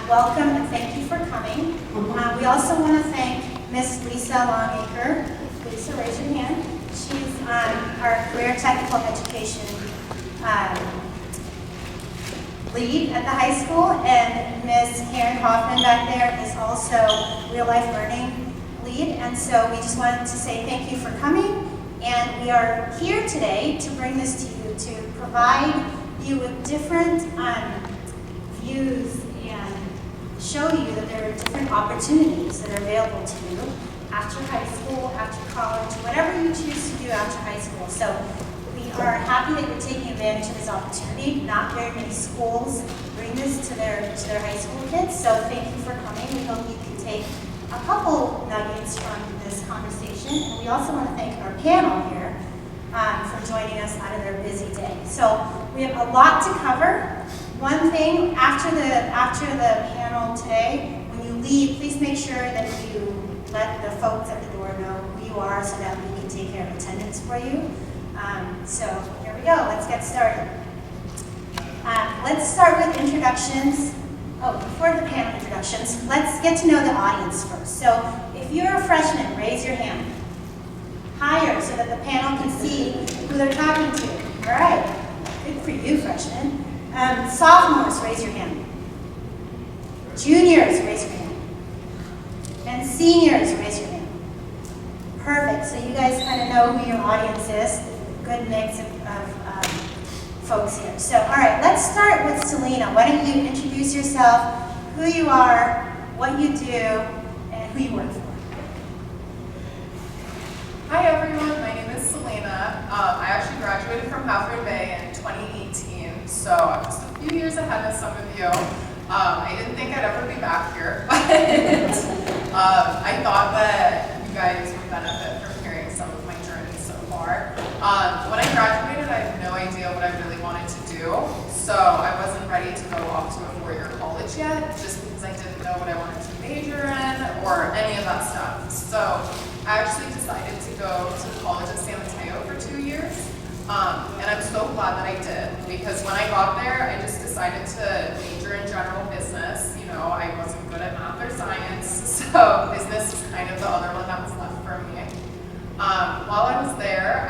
welcome and thank you for coming. We also want to thank Miss Lisa Longacre. Lisa, raise your hand. She's our Career Technical Education lead at the high school, and Miss Karen Hoffman back there is also Real Life Learning lead. And so we just wanted to say thank you for coming, and we are here today to bring this to you, to provide you with different views and show you that there are different opportunities that are available to you after high school, after college, whatever you choose to do after high school. So we are happy that you're taking advantage of this opportunity. Not very many schools bring this to their high school kids, so thank you for coming. We hope you can take a couple nuggets from this conversation. And we also want to thank our panel here for joining us out of their busy day. So we have a lot to cover. One thing, after the panel today, when you leave, please make sure that you let the folks at the door know who you are so that we can take care of attendance for you. So here we go, let's get started. Let's start with introductions. Oh, before the panel introductions, let's get to know the audience first. So if you're a freshman, raise your hand. Higher so that the panel can see who they're talking to. All right, good for you, freshmen. Sophomores, raise your hand. Juniors, raise your hand. And seniors, raise your hand. Perfect, so you guys kind of know who your audience is. Good mix of folks here. So, all right, let's start with Selina. Why don't you introduce yourself, who you are, what you do, and who you work for. Hi everyone, my name is Selina. I actually graduated from Halfway Bay in 2018, so I'm just a few years ahead of some of you. I didn't think I'd ever be back here, but I thought that you guys would benefit from hearing some of my journey so far. When I graduated, I had no idea what I really wanted to do, so I wasn't ready to go off to a four-year college yet, just because I didn't know what I wanted to major in or any of that stuff. So I actually decided to go to the College of San Mateo for 2 years, and I'm so glad that I did, because when I got there, I just decided to major in general business. You know, I wasn't good at math or science, so business was kind of the other one that was left for me. While I was there,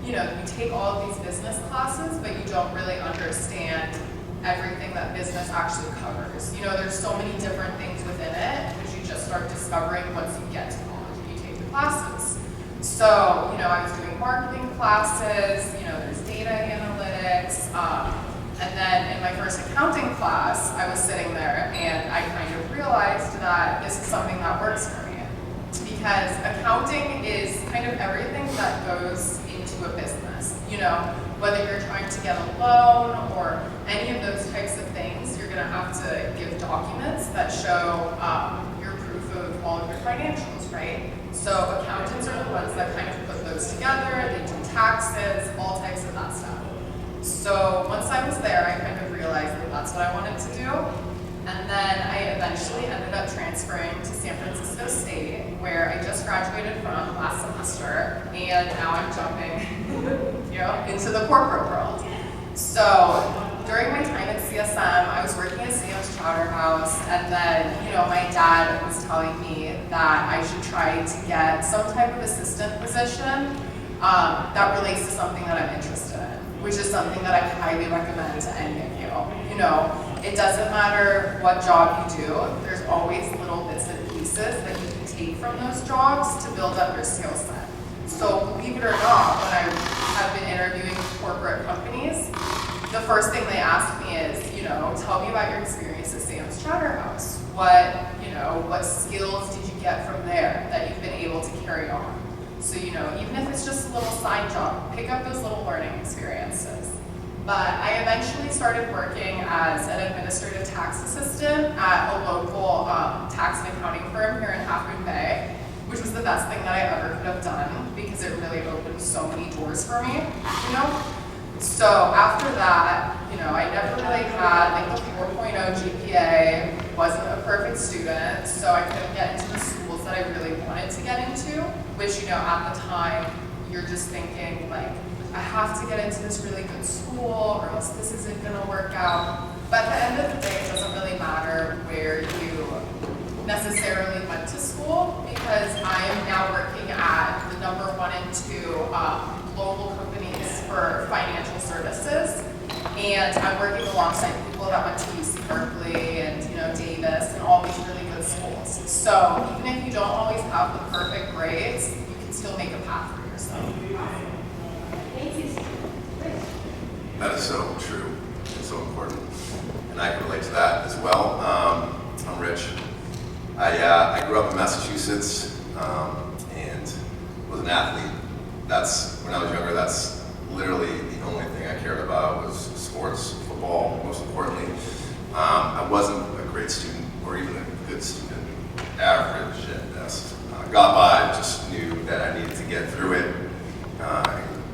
you take all of these business classes, but you don't really understand everything that business actually covers. You know, there's so many different things within it, which you just start discovering once you get to college and you take the classes. So, I was doing marketing classes, there's data analytics, and then in my first accounting class, I was sitting there and I kind of realized that this is something that works for me. Because accounting is kind of everything that goes into a business. Whether you're trying to get a loan or any of those types of things, you're going to have to give documents that show your proof of all of your financials, right? So accountants are the ones that kind of put those together, they do taxes, all types of that stuff. So once I was there, I kind of realized that that's what I wanted to do. And then I eventually ended up transferring to San Francisco State, where I just graduated from last semester, and now I'm jumping into the corporate world. So during my time at CSM, I was working at Sam's Chowder House, and then my dad was telling me that I should try to get some type of assistant position that relates to something that I'm interested in, which is something that I highly recommend to any of you. It doesn't matter what job you do, there's always little bits and pieces that you can take from those jobs to build up your skill set. So believe it or not, when I have been interviewing corporate companies, the first thing they ask me is, tell me about your experience at Sam's Chowder House. What skills did you get from there that you've been able to carry on? So, even if it's just a little side job, pick up those little learning experiences. But I eventually started working as an administrative tax assistant at a local tax and accounting firm here in Half Moon Bay, which was the best thing that I ever could have done because it really opened so many doors for me, So after that, I never really had the 4.0 GPA, wasn't a perfect student, so I couldn't get into the schools that I really wanted to get into, which, at the time, you're just thinking, I have to get into this really good school or else this isn't going to work out. But at the end of the day, it doesn't really matter necessarily went to school, because I am now working at the #1 and 2 global companies for financial services. And I'm working alongside people that went to UC Berkeley and Davis and all these really good schools. So even if you don't always have the perfect grades, you can still make a path for yourself. Thank you. That is so true. It's so important. And I can relate to that as well. I'm Rich. I grew up in Massachusetts and was an athlete. When I was younger, that's literally the only thing I cared about was sports, football, most importantly. I wasn't a great student or even a good student, average at best. Got by, just knew that I needed to get through it,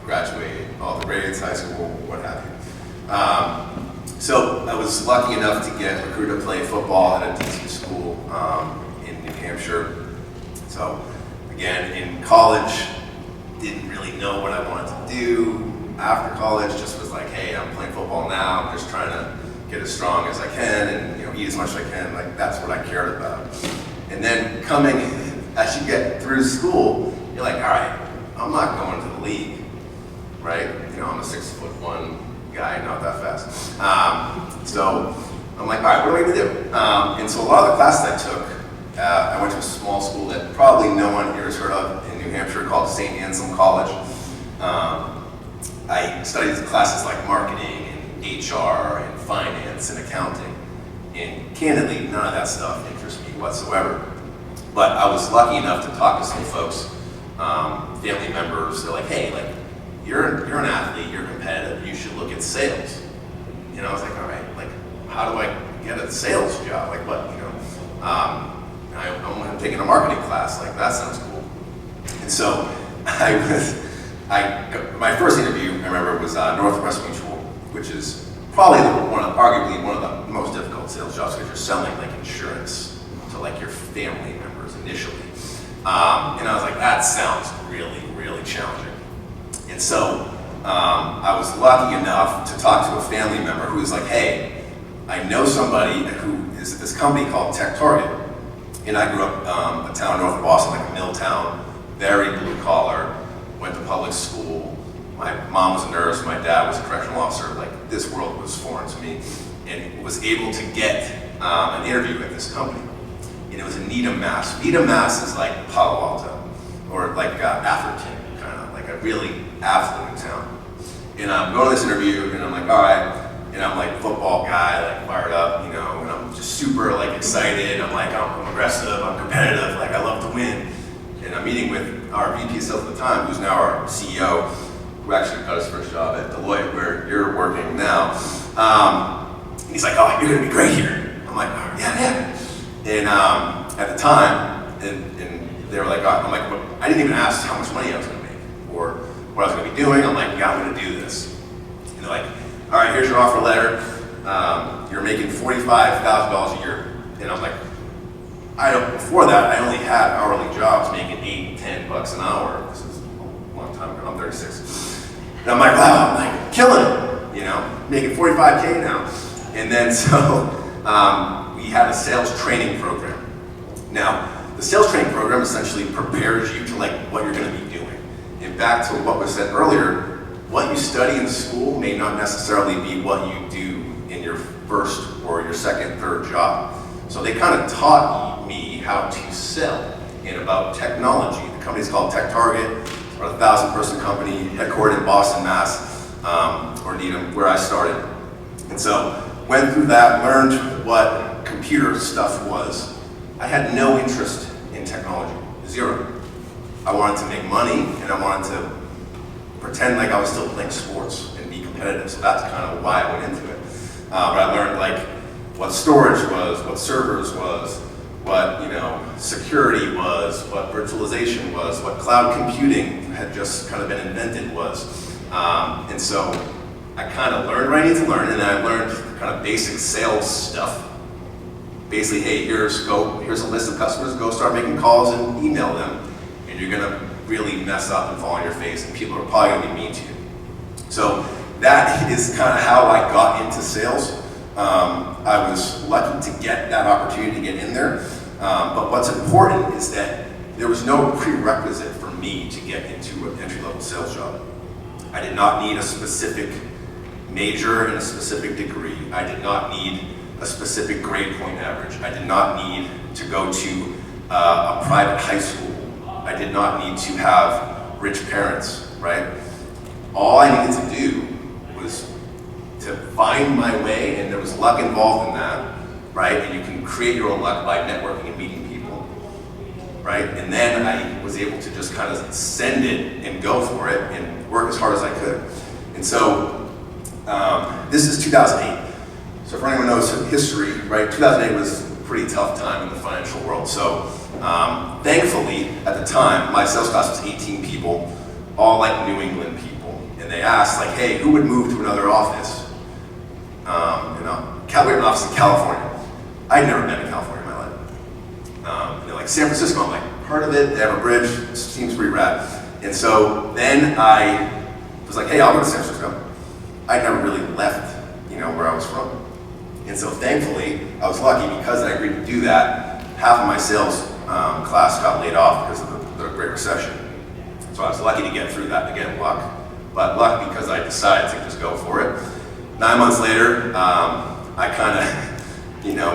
graduate, all the grades, high school, what have you. So I was lucky enough to get recruited to play football at a decent school in New Hampshire. So again, in college, didn't really know what I wanted to do. After college, just was like, hey, I'm playing football now. I'm just trying to get as strong as I can and eat as much as I can. Like, that's what I cared about. And then as you get through school, you're like, all right, I'm not going to the league, right? I'm a 6'1" guy, not that fast. So I'm like, all right, what am I gonna do? And so a lot of the classes I took, I went to a small school that probably no one here has heard of in New Hampshire called St. Anselm College. I studied classes like marketing and HR and finance and accounting. And candidly, none of that stuff interests me whatsoever. But I was lucky enough to talk to some folks, family members. They're like, hey, you're an athlete, you're competitive, you should look at sales. I was like, all right, how do I get a sales job? I'm taking a marketing class, that sounds cool. And so my first interview, I remember, was Northwest Mutual, which is probably arguably one of the most difficult sales jobs, because you're selling insurance to your family members initially. And I was like, that sounds really, really challenging. And so I was lucky enough to talk to a family member who was like, hey, I know somebody who is at this company called TechTarget. And I grew up a town north of Boston, a mill town, very blue collar, went to public school. My mom was a nurse, my dad was a correctional officer. This world was foreign to me, and was able to get an interview at this company. And it was in Needham, Mass. Needham, Mass is like Palo Alto, or Atherton, kind of a really affluent town. And I'm going to this interview, and I'm like, all right. And I'm football guy, fired up, and I'm just super excited. I'm aggressive, I'm competitive, I love to win. And I'm meeting with our VP of sales at the time, who's now our CEO, who actually got his first job at Deloitte, where you're working now. And he's like, oh, you're gonna be great here. I'm like, oh, yeah. And at the time, and they were like, oh, I didn't even ask how much money I was gonna make or what I was gonna be doing. I'm like, yeah, I'm gonna do this. And they're like, all right, here's your offer letter. You're making $45,000 a year. And I was like, before that, I only had hourly jobs making $8-10 an hour. This is a long time ago, I'm 36. And I'm like, wow, I'm killing it, making $45K now. And then so we had a sales training program. Now, the sales training program essentially prepares you to what you're gonna be doing. And back to what was said earlier, what you study in school may not necessarily be what you do in your first or your second, third job. So they kind of taught me how to sell and about technology. The company's called TechTarget. It's about a 1,000-person company headquartered in Boston, Mass, or Needham, where I started. And so went through that, learned what computer stuff was. I had no interest in technology, zero. I wanted to make money, and I wanted to pretend like I was still playing sports and be competitive. So that's kind of why I went into it. But I learned what storage was, what servers was, what security was, what virtualization was, what cloud computing had just kind of been invented was. And so I kind of learned what I needed to learn, and then I learned kind of basic sales stuff. Basically, hey, here's a list of customers, go start making calls and email them, and you're gonna really mess up and fall on your face, and people are probably gonna be mean to you. So that is kind of how I got into sales. I was lucky to get that opportunity to get in there. But what's important is that there was no prerequisite for me to get into an entry-level sales job. I did not need a specific major and a specific degree. I did not need a specific grade point average. I did not need to go to a private high school. I did not need to have rich parents, right? All I needed to do was to find my way, and there was luck involved in that, right? And you can create your own luck by networking and meeting people, right? And then I was able to just kind of send it and go for it and work as hard as I could. And so this is 2008. So for anyone who knows history, right, 2008 was a pretty tough time in the financial world. So thankfully, at the time, my sales class was 18 people, all like New England people. And they asked, like, hey, who would move to another office? We have an office in California. I'd never been to California in my life. They're like, San Francisco, I'm like, heard of it, they have a bridge, it seems pretty rad. And so then I was like, hey, I'll go to San Francisco. I'd never really left, where I was from. And so thankfully, I was lucky because I agreed to do that. Half of my sales class got laid off because of the Great Recession. So I was lucky to get through that. Again, luck. But luck because I decided to just go for it. 9 months later, I kind of,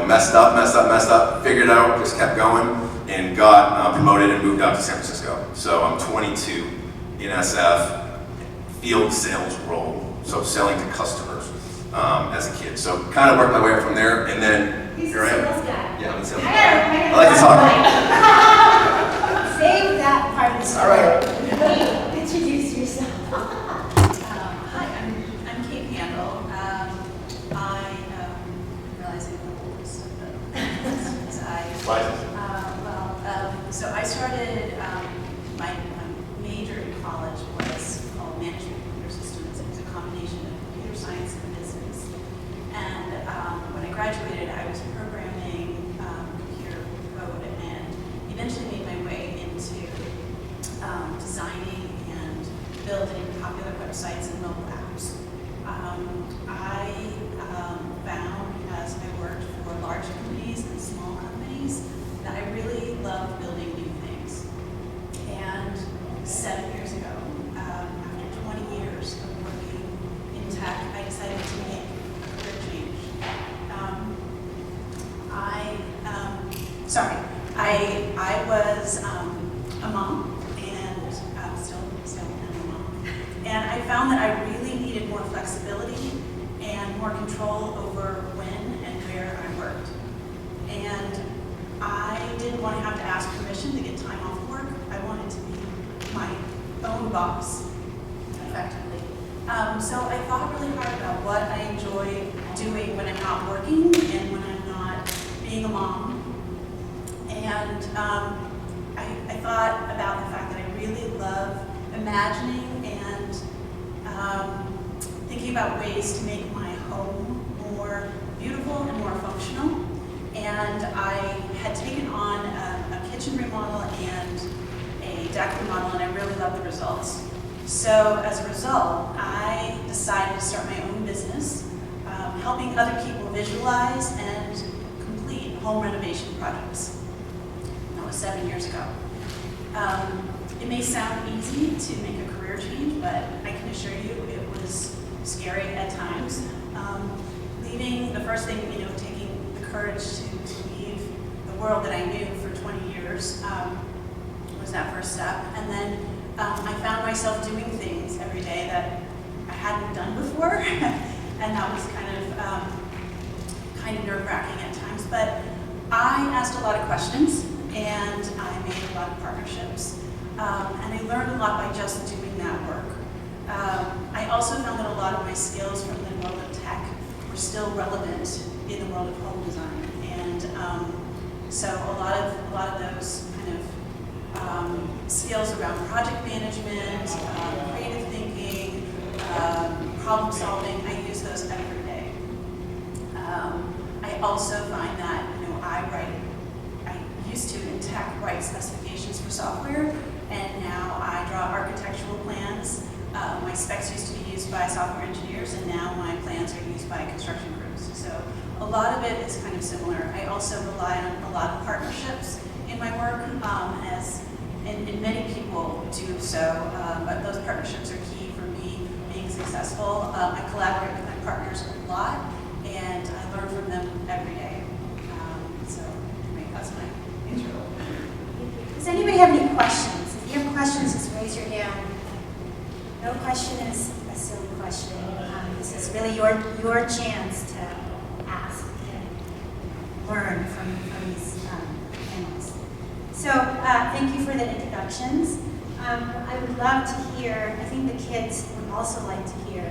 messed up, figured it out, just kept going, and got promoted and moved out to San Francisco. So I'm 22 in SF, field sales role, so selling to customers as a kid. So kind of worked my way up from there, and then here I am. Yeah, I'm a sales guy. I like to talk. Save that part of the story. All right. Introduce yourself. Hi, I'm Handel. I realize I'm the oldest of the so I started my major in college was called Management of Computer Systems. It was a combination of computer science and business. And when I graduated, I was programming computer code and eventually made my way into designing and building popular websites and mobile apps. I found as I worked for large companies and small companies that I really love building new things. And 7 years ago, after 20 years of working in tech, I decided to make a career change. I was a mom and still am a mom. And I found that I really needed more flexibility and more control over when and where I worked. And I didn't want to have to ask permission to get time off work. I wanted to be my own boss, effectively. So I thought really hard about what I enjoy doing when I'm not working and when I'm not being a mom. And I thought about the fact that I really love imagining and thinking about ways to make my home more beautiful and more functional. And I had taken on a kitchen remodel and a deck remodel, and I really loved the results. So as a result, I decided to start my own business, helping other people visualize and complete home renovation projects. That was 7 years ago. It may sound easy to make a career change, but I can assure you it was scary at times. Leaving, the first thing, taking the courage to leave the world that I knew for 20 years was that first step. And then I found myself doing things every day that I hadn't done before, and that was kind of nerve-wracking at times. But I asked a lot of questions, and I made a lot of partnerships, and I learned a lot by just doing that work. I also found that a lot of my skills from the world of tech were still relevant in the world of home design, and so a lot of those kind of skills around project management, creative thinking, problem solving, I use those every day. I also find that I used to in tech write specifications for software, and now I draw architectural plans. My specs used to be used by software engineers, and now my plans are used by construction crews. first. So a lot of it is kind of similar. I also rely on a lot of partnerships in my work, and many people do so, but those partnerships are key for me being successful. I collaborate with my partners a lot, and I learn from them every day. So anyway, that's my intro. Does anybody have any questions? If you have questions, just raise your hand. No question is a silly question. This is really your chance to ask and learn from these panelists. So thank you for the introductions. I would love to hear, I think the kids would also like to hear,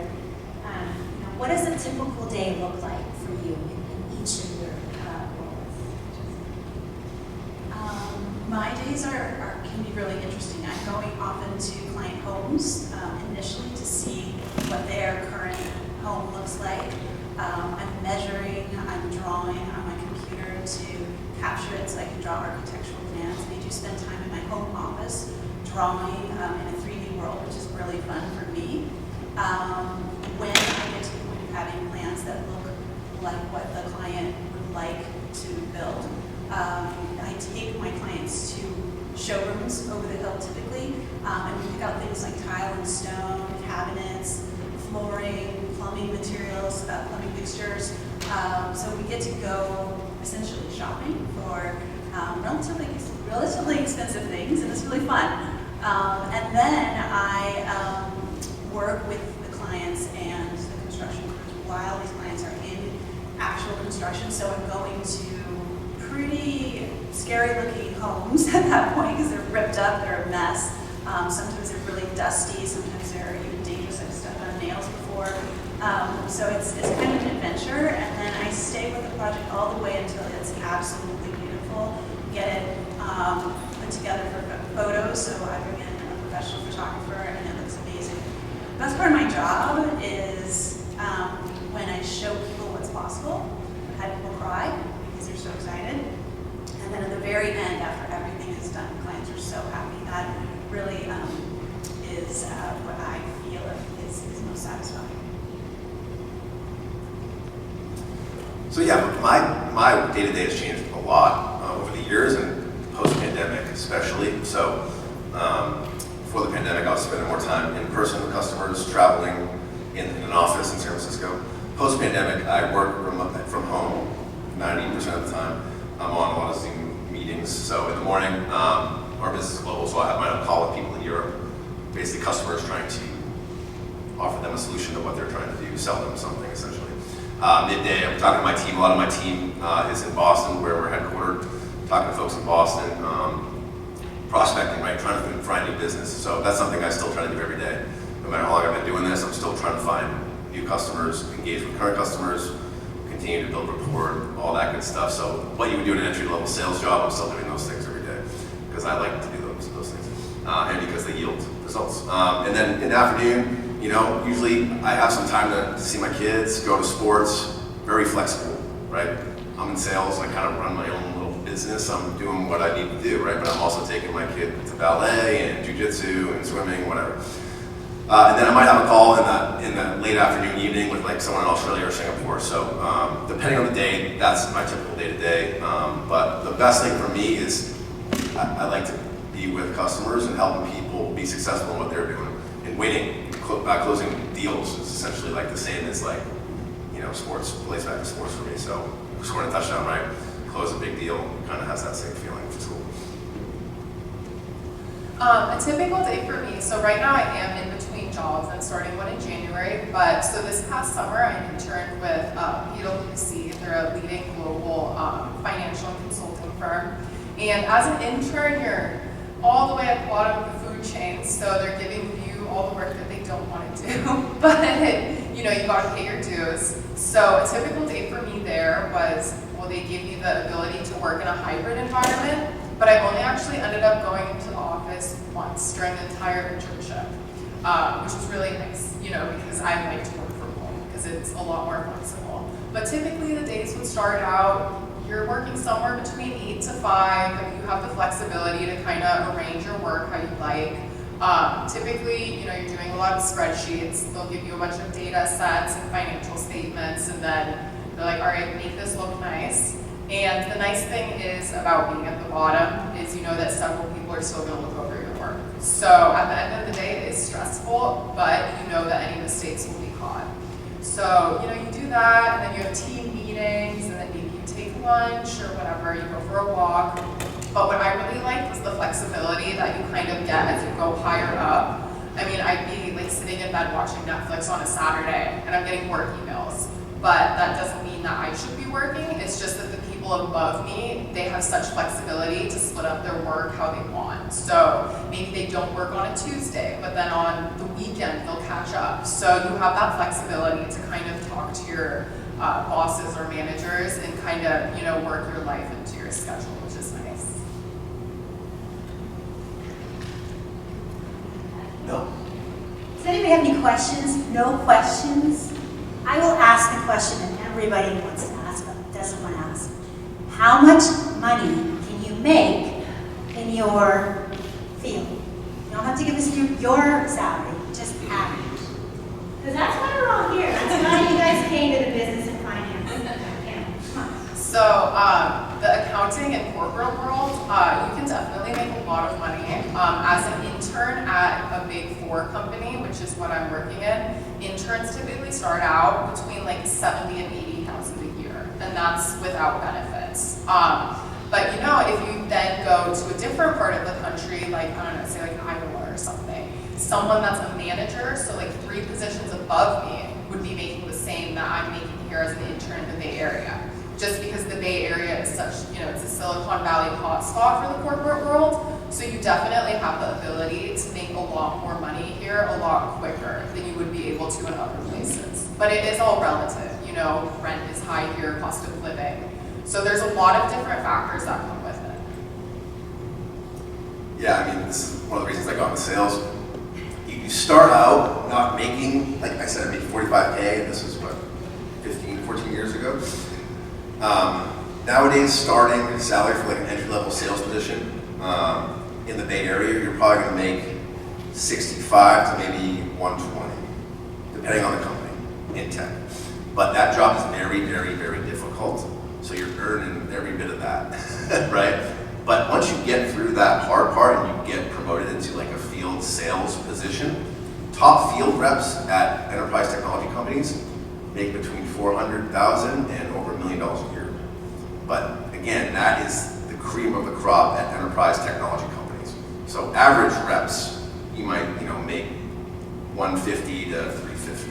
what does a typical day look like for you in each of your roles? My days can be really interesting. I'm going often to client homes initially to see what their current home looks like. I'm measuring, I'm drawing on my computer to capture it so I can draw architectural plans. I do spend time in my home office drawing in a 3D world, which is really fun for me. When I get to the point of having plans that look like what the client would like to build, I take my clients to showrooms over the hill typically, and we pick out things like tile and stone, cabinets, flooring, plumbing materials, plumbing fixtures. So we get to go essentially shopping for relatively expensive things, and it's really fun. And then I work with the clients and the construction crews while these clients are in actual construction. So I'm going to pretty scary looking homes at that point because they're ripped up, they're a mess. Sometimes they're really dusty, sometimes they're even dangerous. I've stepped on nails before. So it's kind of an adventure, and then I stay with the project all the way until it's absolutely beautiful. Get it put together for photos, so I bring in a professional photographer and it looks amazing. The best part of my job is when I show people what's possible. I have people cry because they're so excited. And then at the very end, after everything is done, clients are so happy. That really is what I feel is most satisfying. So yeah, my day-to-day has changed a lot over the years and post-pandemic especially. So before the pandemic, I was spending more time in person with customers, traveling in an office in San Francisco. Post-pandemic, I work from home 90% of the time. I'm on a lot of Zoom meetings. So in the morning, our business is global, so I have my own call with people in Europe. Basically, customers trying to offer them a solution to what they're trying to do, sell them something essentially. Midday, I'm talking to my team. A lot of my team is in Boston, where we're headquartered. Talking to folks in Boston, prospecting, right? Trying to find new business. So that's something I still try to do every day. No matter how long I've been doing this, I'm still trying to find new customers, engage with current customers, continue to build rapport, all that good stuff. So what you would do in an entry-level sales job, I'm still doing those things every day because I like to do those things, and because they yield results. And then in the afternoon, usually I have some time to see my kids, go to sports, very flexible, right? I'm in sales, I kind of run my own little business. I'm doing what I need to do, right? But I'm also taking my kid to ballet and jujitsu and swimming, whatever. And then I might have a call in the late afternoon, evening with like someone in Australia or Singapore. So depending on the day, that's my typical day-to-day. But the best thing for me is I like to be with customers and helping people be successful in what they're doing. And closing deals is essentially like the same as like, sports, plays back to sports for me. So scoring a touchdown, right? Close a big deal, kind of has that same feeling, which is cool. A typical day for me, so right now I am in between jobs. I'm starting one in January, but so this past summer I interned with PwC. They're a leading global financial and consulting firm. And as an intern, you're all the way at the bottom of the food chain, so they're giving you all the work that they don't want to do, but you gotta pay your dues. So a typical day for me there was, they give you the ability to work in a hybrid environment, but I've only actually ended up going into the office once during the entire internship, which was really nice, because I like to work from home because it's a lot more flexible. But typically the days would start out, you're working somewhere between 8 to 5, but you have the flexibility to kind of arrange your work how you like. Typically, you're doing a lot of spreadsheets. They'll give you a bunch of data sets and financial statements, and then They're like, all right, make this look nice. And the nice thing is about being at the bottom is you know that several people are still going to look over your work. So at the end of the day, it is stressful, but you know that any mistakes will be caught. So, you know, you do that, and then you have team meetings, and then maybe you take lunch or whatever, you go for a walk. But what I really liked was the flexibility that you kind of get as you go higher up. I mean, I'd be like sitting in bed watching Netflix on a Saturday, and I'm getting work emails. But that doesn't mean that I should be working, it's just that the people above me, they have such flexibility to split up their work how they want. So maybe they don't work on a Tuesday, but then on the weekend they'll catch up. So you have that flexibility to kind of talk to your bosses or managers and kind of, you know, work your life into your schedule, which is nice. No. Does anybody have any questions? No questions? I will ask the question that everybody wants to ask but doesn't want to ask. How much money can you make in your field? You don't have to give us your salary, just average. Because that's why we're all here. That's why you guys came to the business and finance. Yeah, come on. So the accounting and corporate world, you can definitely make a lot of money. As an intern at a Big 4 company, which is what I'm working in, interns typically start out between like 70 and 80,000 a year, and that's without benefits. But you know, if you then go to a different part of the country, like, I don't know, say like Iowa or something, someone that's a manager, so like 3 positions above me, would be making the same that I'm making here as an intern in the Bay Area. Just because the Bay Area is such, you know, it's a Silicon Valley hotspot for the corporate world, so you definitely have the ability to make a lot more money here a lot quicker than you would be able to in other places. But it is all relative, you know, rent is high here, cost of living. So there's a lot of different factors that come with it. Yeah, I mean, this is one of the reasons I got into sales. You start out not making, like I said, I made 45K, and this is what, 15, 14 years ago. Nowadays, starting salary for like an entry-level sales position in the Bay Area, you're probably going to make 65 to maybe 120, depending on the company in tech. But that job is very, very, very difficult. So you're earning every bit of that, right? But once you get through that hard part and you get promoted into like a field sales position, top field reps at enterprise technology companies make between $400,000 and over $1 million a year. But again, that is the cream of the crop at enterprise technology companies. So average reps, you might, you know, make 150 to 350.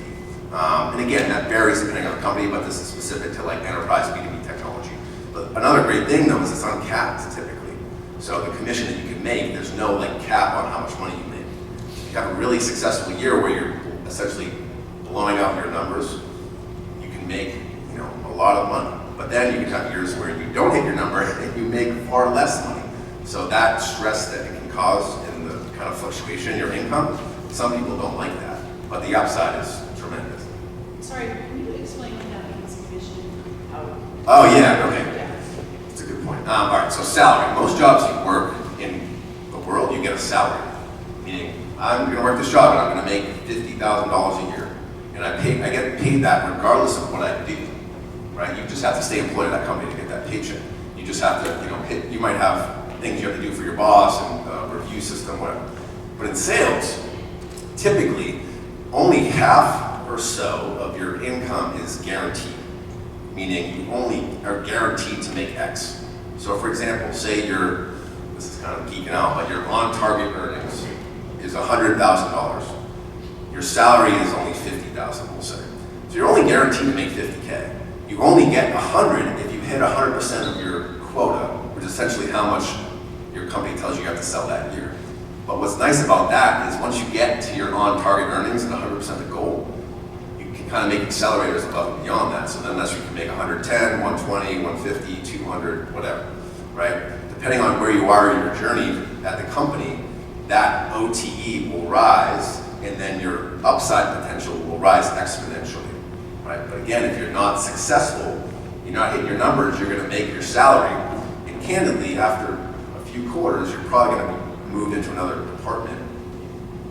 And again, that varies depending on the company, but this is specific to like enterprise B2B technology. But another great thing though is it's uncapped typically. So the commission that you can make, there's no like cap on how much money you make. If you have a really successful year where you're essentially blowing out your numbers, you can make, you know, a lot of money. But then you can have years where you don't hit your number and you make far less money. So that stress that it can cause in the kind of fluctuation in your income, some people don't like that. But the upside is tremendous. Sorry, can you explain what that means, commission? Oh yeah, okay. That's a good point. All right, so salary. Most jobs you work in the world, you get a salary. Meaning, I'm gonna work this job and I'm gonna make $50,000 a year. And I get paid that regardless of what I do, right? You just have to stay employed at that company to get that paycheck. You just have to, you know, you might have things you have to do for your boss and review system, whatever. But in sales, typically, only half or so of your income is guaranteed, meaning you only are guaranteed to make X. So for example, say this is kind of geeking out, but your on-target earnings is $100,000. Your salary is only $50,000, we'll say. So you're only guaranteed to make $50K. You only get 100 if you hit 100% of your quota, which is essentially how much your company tells you have to sell that year. But what's nice about that is once you get to your on-target earnings and 100% the goal, you can kind of make accelerators above and beyond that. So then that's where you can make 110, 120, 150, 200, whatever, right? Depending on where you are in your journey at the company, that OTE will rise, and then your upside potential will rise exponentially, right? But again, if you're not successful, you're not hitting your numbers, you're gonna make your salary, and candidly, after a few quarters, you're probably gonna be moved into another department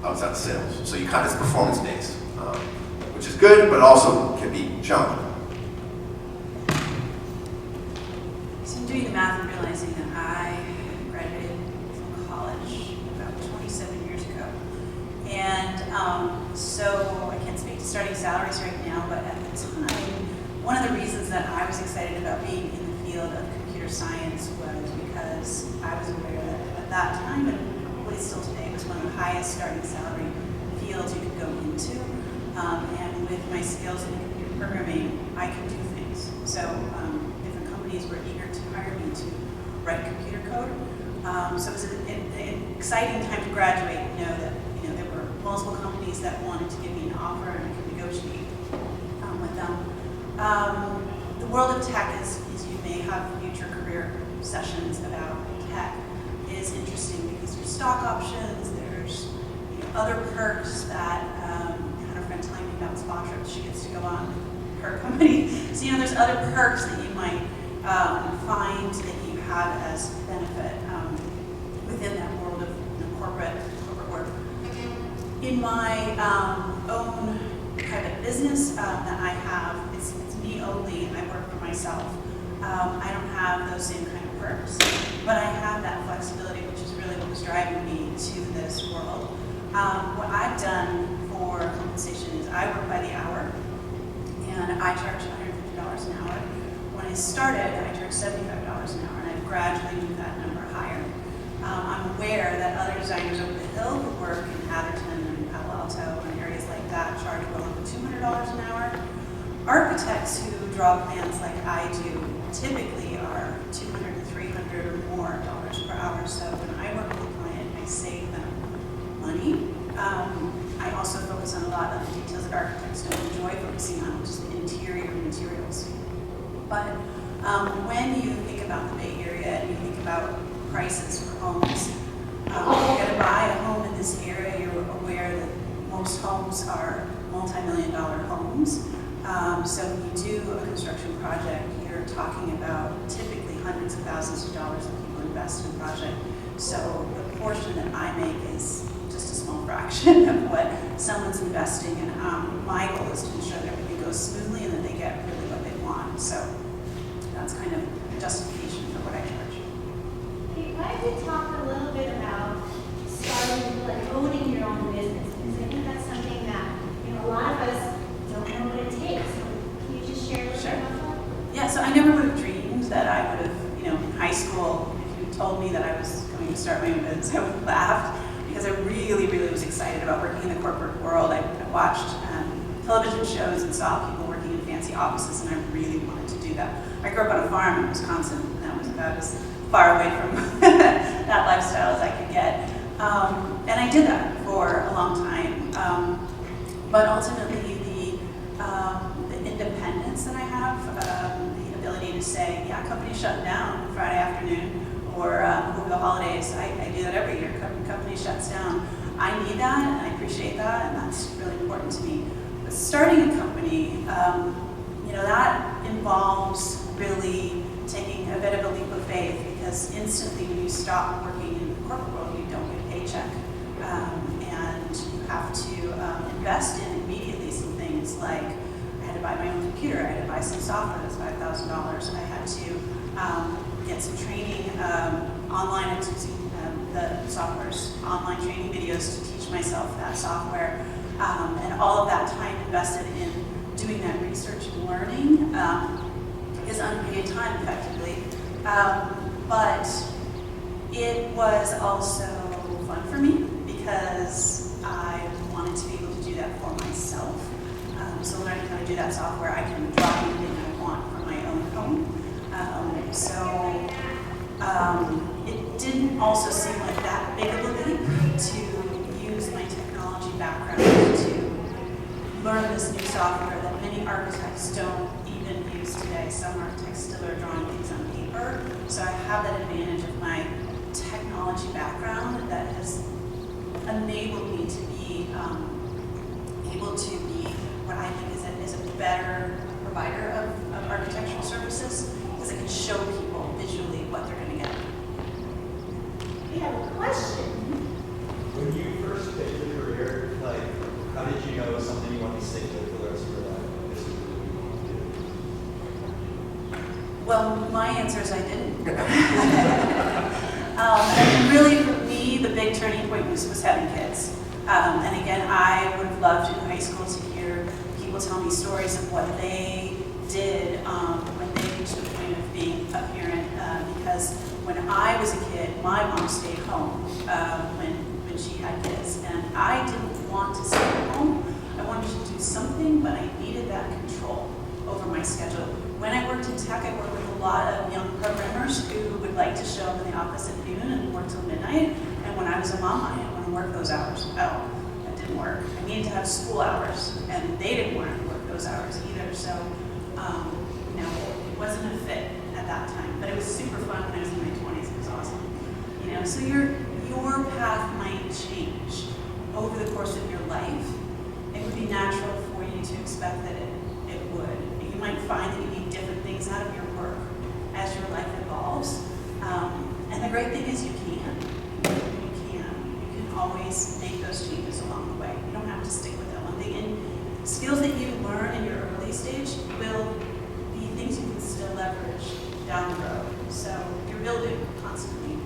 outside of sales. So you kind of, it's performance-based, which is good, but also can be challenging. doing the math and realizing that I graduated from college about 27 years ago. And so I can't speak to starting salaries right now, but at the time, one of the reasons that I was excited about being in the field of computer science was because I was aware that at that time, and probably still today, it was one of the highest starting salary fields you could go into. And with my skills in computer programming, I could do things. So different companies were eager to hire me to write computer code. So it was an exciting time to graduate and know that there were multiple companies that wanted to give me an offer and I could negotiate with them. The world of tech is you may have future career sessions about tech, is interesting because there's stock options, there's other perks that I had a friend telling me about sponsorships. She gets to go on her company. So there's other perks that you might find that you have as benefit within that world of corporate work. In my own private business that I have, it's me only. I work for myself. I don't have those same kind of perks, but I have that flexibility, which is really what was driving me to this world. What I've done for compensation is I work by the hour, and I charge $150 an hour. When I started, I charged $75 an hour, and I've gradually moved that number higher. I'm aware that other designers over the hill who work in Atherton and Palo Alto and areas like that charge well over $200 an hour. Architects who draw plans like I do typically are $200 to $300 or more per hour. So when I work with a client, I save them money. I also focus on a lot of the details that architects don't enjoy focusing on, which is the interior materials. But when you think about the Bay Area and you think about prices for homes, you're going to buy a home in this area, you're aware that most homes are multi-million-dollar homes. So when you do a construction project, you're talking about typically hundreds of thousands of dollars that people invest in a project. So the portion that I make is just a small fraction of what someone's investing, and my goal is to ensure that everything goes smoothly and that they get really what they want. So that's kind of justification for what I charge. Hey, why don't you talk a little bit about starting, like owning your own business? Because I think that's something that a lot of us don't know what it takes. So can you just share a little bit about that? Yeah, so I never would have dreamed that I would have, in high school, if you told me that I was going to start my own business, I would have laughed because I really, really was excited about working in the corporate world. I watched television shows and saw people working in fancy offices, and I really wanted to do that. I grew up on a farm in Wisconsin, and that was about as far away from that lifestyle as I could get. And I did that for a long time. But ultimately, the independence that I have, the ability to say, yeah, company's shut down Friday afternoon, or over the holidays, I do that every year. Company shuts down. I need that, and I appreciate that, and that's really important to me. But starting a company, that involves really taking a bit of a leap of faith, because instantly when you stop working in the corporate world, you don't get a paycheck. And you have to invest in immediately some things like I had to buy my own computer, I had to buy some software that's $5,000, I had to get some training online. I was using the software's online training videos to teach myself that software, and all of that time invested in doing that research and learning is unpaid time, effectively. But it was also fun for me because I wanted to be able to do that for myself. So learning how to do that software, I can draw anything I want from my own home. It didn't also seem like that big of a leap to use my technology background to learn this new software that many architects don't even use today. Some architects still are drawing things on paper. So I have that advantage of my technology background that has enabled me to be able to be what I think is a better provider of architectural services, because I can show people visually what they're going to get. We have a question. When you first picked your career, how did you know it was something you wanted to stick with for the rest of your life? This is what you want to do. Well, my answer is I didn't. And really, for me, the big turning point was having kids. And again, I would have loved in high school to hear people tell me stories of what they did when they reached the point of being a parent. Because when I was a kid, my mom stayed home when she had kids, and I didn't want to stay home. I wanted to do something, but I needed that control over my schedule. When I worked in tech, I worked with a lot of young programmers who would like to show up in the office at noon and work till midnight. And when I was a mom, I didn't want to work those hours at all. That didn't work. I needed to have school hours, and they didn't want to work those hours either. So, it wasn't a fit at that time. But it was super fun when I was in my 20s. It was awesome. So your path might change over the course of your life. It would be natural for you to expect that it would. You might find that you need different things out of your work as your life evolves. And the great thing is you can. You can always make those changes along the way. You don't have to stick with that one thing. And skills that you learn in your early stage will be things you can still leverage down the road. So you're building constantly.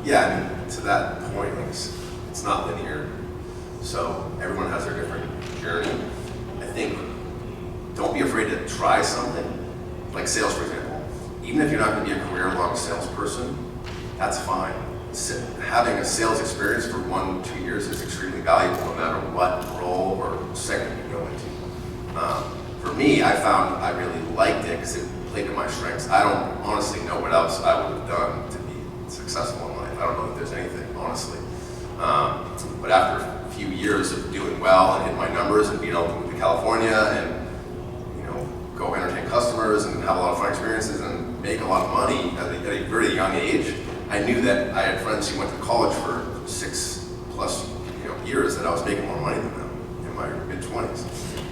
Yeah, I mean, to that point, like, it's not linear. So everyone has their different journey. I think don't be afraid to try something, like sales, for example. Even if you're not going to be a career-long salesperson, that's fine. Having a sales experience for 1-2 years is extremely valuable, no matter what role or segment you go into. For me, I found I really liked it because it played to my strengths. I don't honestly know what else I would have done to be successful in life. I don't know if there's anything, honestly. But after a few years of doing well and hitting my numbers and being able to move to California and go entertain customers and have a lot of fun experiences and make a lot of money at a very young age, I knew that I had friends who went to college for 6+ years that I was making more money than them in my mid-20s.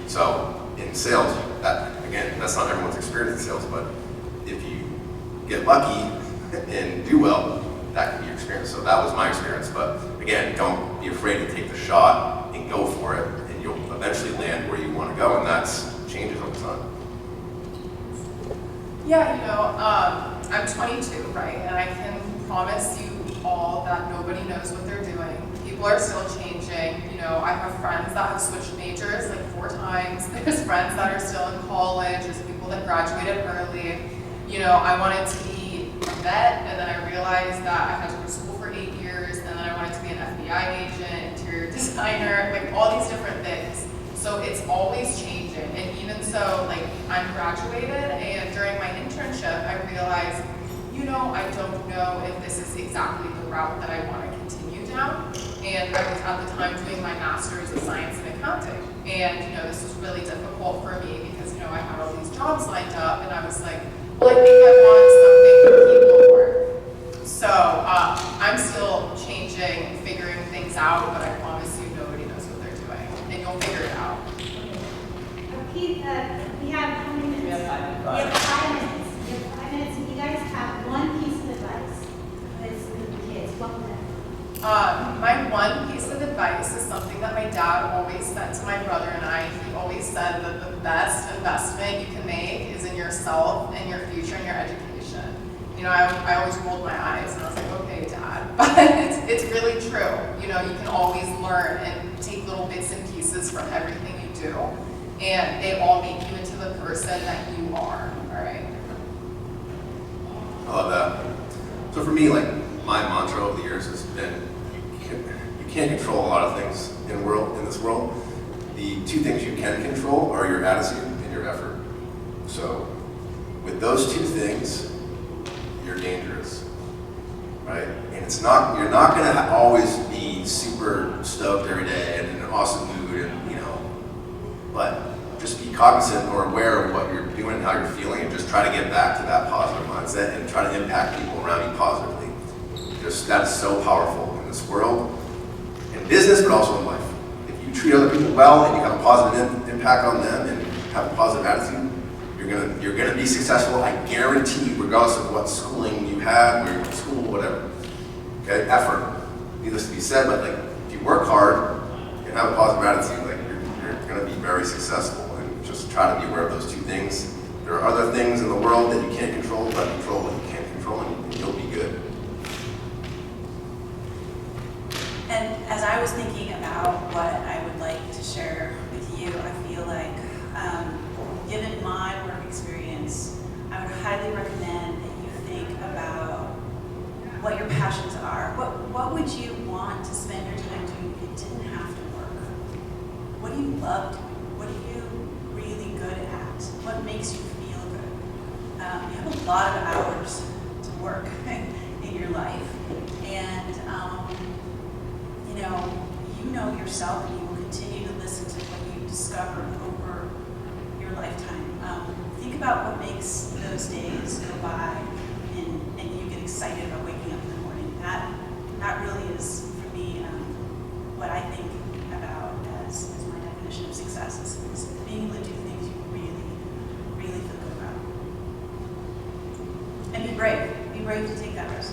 So in sales, that's not everyone's experience in sales, but if you get lucky and do well, that can be your experience. So that was my experience. But again, don't be afraid to take the shot and go for it, and you'll eventually land where you want to go, and that's changes over time. Yeah, I'm 22, right? And I can promise you all that nobody knows what they're doing. People are still changing. I have friends that have switched majors like 4 times. There's friends that are still in college. There's people that graduated early. I wanted to be a vet, and then I realized that I had to go to school for 8 years, and then I wanted to be an FBI agent, interior designer, like all these different things. So it's always changing. And even so, I'm graduated, and during my internship, I realized, I don't know if this is exactly the route that I want to continue down. And I was at the time doing my master's of science and accounting. And, this was really difficult for me because, I had all these jobs lined up, and I was like, well, I think I want something with people more. So I'm still changing, figuring things out, but I promise you nobody knows what they're doing. And you'll figure it out. Pete, we have how many minutes? We have 5 minutes. We have 5 minutes. We have 5 minutes. If you guys have one piece of advice for the kids, what would that be? My one piece of advice is something that my dad always said to my brother and I. He always said that the best investment you can make is in yourself and your future and your education. I always rolled my eyes and I was like, okay, Dad. But it's really true. You can always learn and take little bits and pieces from everything you do. And they all make you into the person that you are, all right? I love that. So for me, my mantra over the years has been, you can't control a lot of things in this world. The 2 things you can control are your attitude and your effort. So with those 2 things, you're dangerous, right? And you're not going to always be super stoked every day and in an awesome mood, and but just be cognizant or aware of what you're doing, how you're feeling, and just try to get back to that positive mindset and try to impact people around you positively. That's so powerful in this world, in business, but also in life. If you treat other people well and you have a positive impact on them and have a positive attitude, you're gonna be successful. I guarantee, regardless of what schooling you had, where you went to school, whatever. Okay, effort. Needless to be said, but if you work hard and have a positive attitude, you're gonna be very successful. And just try to be aware of those two things. There are other things in the world that you can't control, but control what you can't control, and you'll be good. And as I was thinking about what I would like to share with you, I feel like, given my work experience, I would highly recommend that you think about what your passions are. What would you want to spend your time doing if you didn't have to work? What do you love doing? What are you really good at? What makes you feel good? You have a lot of hours to work in your life, and you know yourself, and you will continue to listen to what you discover over your lifetime. Think about what makes those days go by, and you get excited about waking up in the morning. That really is, for me, what I think about as my definition of success is being able to do things you really, really feel good about. And be brave. Be brave to take that risk.